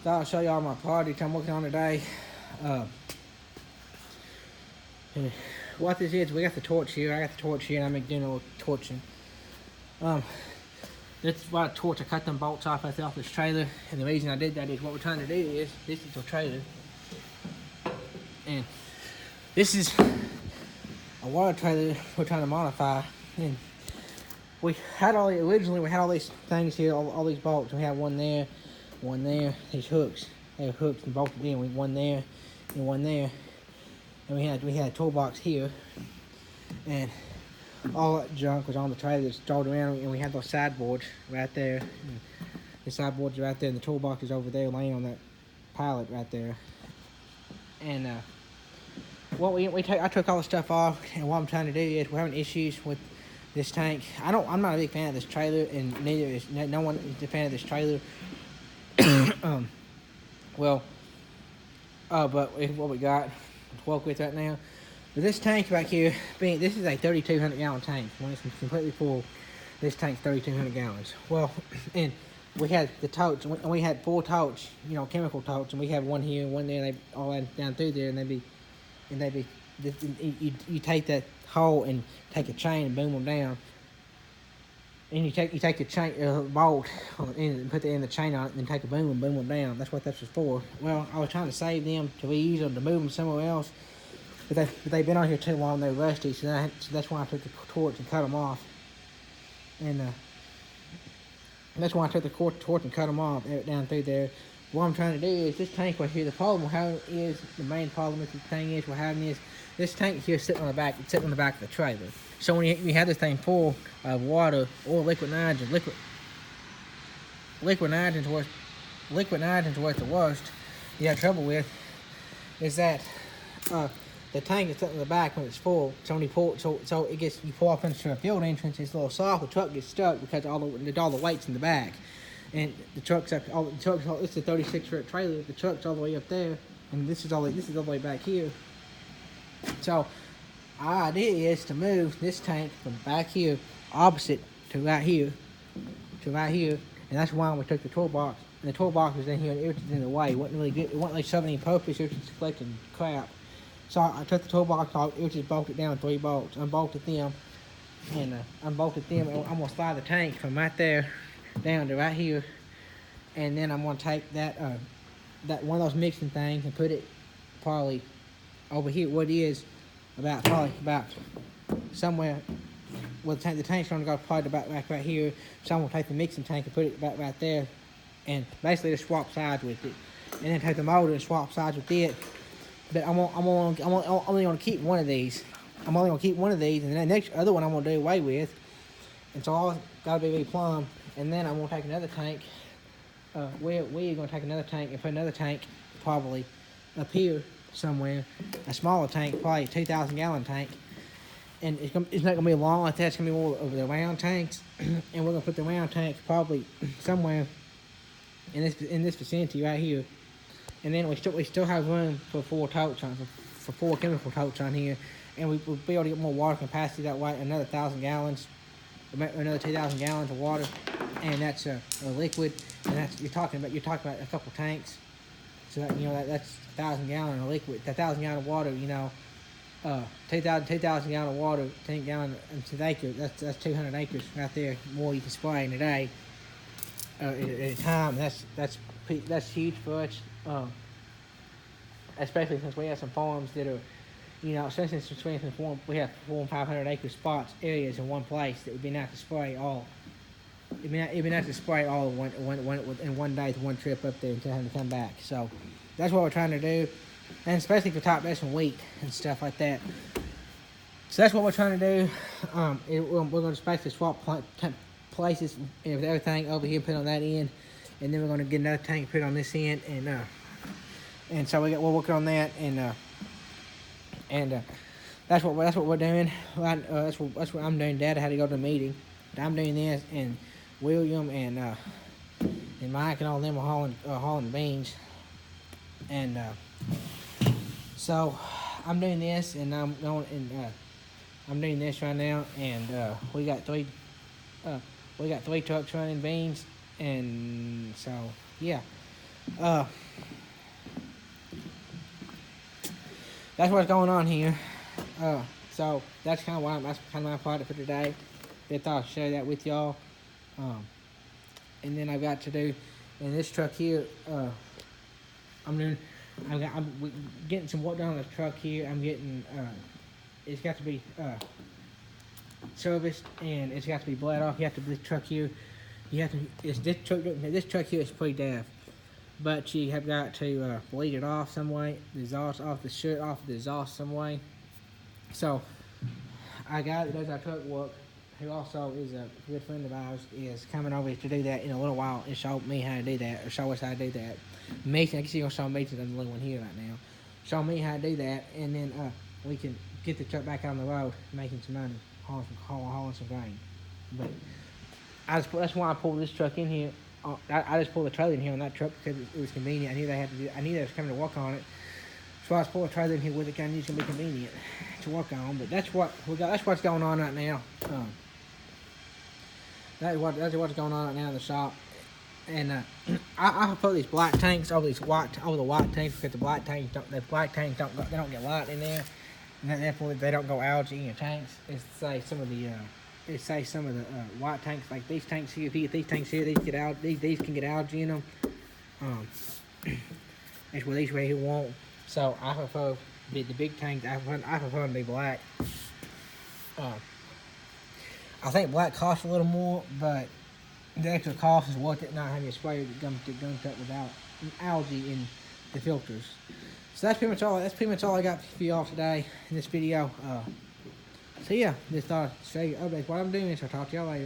thought I'd show y'all my project I'm working on today. What this is, we got the torch here. I got the torch here, and I'm doing a little torching. This is why I torch. I cut them bolts off this trailer, and the reason I did that is what we're trying to do is this is the trailer, and this is a water trailer we're trying to modify. And we had originally we had all these things here, all these bolts. We had one there, these hooks. They were hooks and bolted in. We had one there and one there. And we had a toolbox here. And all that junk was on the trailer that's rolled around, and we had those sideboards right there. And the sideboards are right there, and the toolbox is over there laying on that pallet right there. And I took all the stuff off, and what I'm trying to do is we're having issues with this tank. I'm not a big fan of this trailer, and neither is no one is a fan of this trailer. But what we got to work with right now. But this tank back here, this is a 3,200 gallon tank. When it's completely full, this tank's 3,200 gallons. Well, and we had the totes, and we had 4 totes, chemical totes, and we have one here and one there, and they all down through there, and you take that hole and take a chain and boom them down. And you take the chain bolt and put it in the chain on it, and then take a boom and boom them down. That's what that's for. Well, I was trying to save them to reuse them to move them somewhere else, but they've been on here too long. They're rusty, so that's why I took the torch and cut them off. And that's why I took the torch and cut them off down through there. What I'm trying to do is this tank right here. The problem we're having is the main problem with the thing is we're having is this tank here sitting on the back. It's sitting on the back of the trailer. So when you have this thing full of water or liquid nitrogen, liquid nitrogen's worth the worst. You have trouble with is that the tank is sitting in the back when it's full. So you pull off into a field entrance. It's a little soft. The truck gets stuck because all the weight's in the back. And the truck's it's a 36-foot trailer. The truck's all the way up there, and this is all the way back here. So our idea is to move this tank from back here, opposite to right here, and that's why we took the toolbox. And the toolbox was in here, and it was in the way. It wasn't really good. It wasn't really serving any purpose. It was just collecting crap. So I took the toolbox off. It was just bolted down with 3 bolts. Unbolted them, and I'm gonna slide the tank from right there down to right here, and then I'm gonna take that one of those mixing things and put it probably over here. What it is about somewhere. Well, the tank's gonna go probably about right here. So I'm gonna take the mixing tank and put it about right there, and basically just swap sides with it, and then take the motor and swap sides with it. But I'm only gonna keep one of these. And then the next other one I'm gonna do away with, and so all gotta be plumb. And then I'm going to take another tank. We're going to take another tank and put another tank probably up here somewhere. A smaller tank, probably a 2,000 gallon tank. And it's not going to be long like that. It's going to be more over the round tanks. And we're going to put the round tank probably somewhere in this vicinity right here. And then we still have room for 4 totes for 4 chemical totes on here. And we'll be able to get more water capacity that way. Another 1,000 gallons. Another 2,000 gallons of water, and that's a liquid, and you're talking about a couple tanks, so that's 1,000 gallon of liquid, 1,000 gallon of water, 2,000 gallon of water, 10 gallon an acre. That's 200 acres right there. More you can spray in a day at a time. That's huge for us, especially since we have some farms that are. Since we have 400 and 500 acre spots, areas in one place that would be nice to spray all. It'd be nice to spray all in one day to one trip up there until having to come back. So that's what we're trying to do, and especially for top dressing wheat and stuff like that. So that's what we're trying to do. We're going to basically swap places with everything over here, put on that end, and then we're going to get another tank put on this end, and so we're working on that And that's what we're doing. That's what I'm doing. Dad had to go to the meeting. I'm doing this, and William and Mike and all them are hauling beans. And so I'm doing this, and I'm doing this right now. And we got 3 trucks running beans, and so yeah. That's what's going on here. So that's kind of why that's kind of my project for today. I thought I'd share that with y'all. And then I've got to do in this truck here. I'm getting some work done on the truck here. I'm getting it's got to be serviced and it's got to be bled off. You have to this truck here. You have to this truck here is pretty daft, but you have got to bleed it off some way. The exhaust off the shirt off the exhaust some way. So a guy that does our truck work, who also is a good friend of ours, is coming over to do that in a little while and show me how to do that, or show us how to do that. Mason, I guess you're gonna show Mason, I'm the only one here right now. Show me how to do that, and then we can get the truck back on the road, making some money, hauling some grain. But that's why I pulled this truck in here. I just pulled the trailer in here on that truck because it was convenient. I knew they was coming to work on it. So I just pulled a trailer in here with it, kind of knew it's gonna be convenient to work on. But that's what we got. That's what's going on right now. That's what's going on right now in the shop. And I put these black tanks over the white tanks because the black tanks don't get light in there, and therefore they don't go algae in your tanks. It's say some of the white tanks, like these tanks here. If you get these tanks here, these can get algae in them. That's what these right here won't. So I prefer the big tanks. I prefer them to be black. I think black costs a little more, but the extra cost is worth it not having a sprayer that comes up without algae in the filters. So that's pretty much all I got for y'all today in this video. So yeah, just thought I'd show you updates what I'm doing, so I'll talk to y'all later.